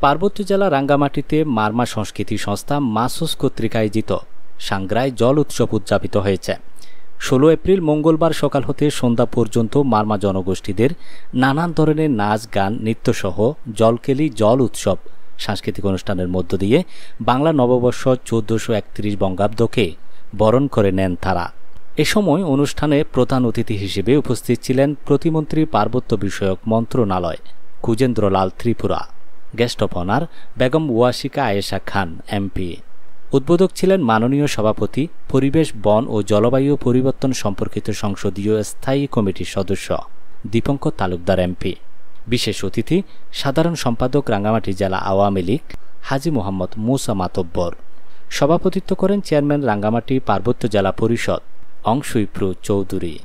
পার্বত্য জেলা রাঙ্গামাটিতে মারমা সংস্কৃতি সংস্থা মাসুস কর্তৃক আয়োজিত সাংগ্রায় জল উৎসব উদযাপিত হয়েছে। 16 এপ্রিল মঙ্গলবার সকাল হতে সন্ধ্যা পর্যন্ত মারমা জনগোষ্ঠীদের নানান ধরনের নাচ গান নৃত্যসহ জলকেলি জল উৎসব সাংস্কৃতিক অনুষ্ঠানের মধ্য দিয়ে বাংলা নববর্ষ 1431 বঙ্গাব্দকে বরণ করে নেন তারা। এ সময় অনুষ্ঠানে প্রধান অতিথি হিসেবে উপস্থিত ছিলেন প্রতিমন্ত্রী পার্বত্য বিষয়ক মন্ত্রণালয় Kujendralal Tripura, guest of honour Begum Wasika Ayesha Khan MP. উদ্বোধক ছিলেন মাননীয় সভাপতি পরিবেশ, বন ও জলবায়ু পরিবর্তন সম্পর্কিত সংসদীয় স্থায়ী কমিটির সদস্য দীপঙ্কর তালুকদার এমপি। বিশেষ অতিথি সাধারণ সম্পাদক রাঙ্গামাটি জেলা আওয়ামী লীগ হাজী মোহাম্মদ মুসা মাতব্বর। সভাপতিত্ব করেন চেয়ারম্যান রাঙ্গামাটি পার্বত্য জেলা পরিষদ অংশুইপ্রু চৌধুরী।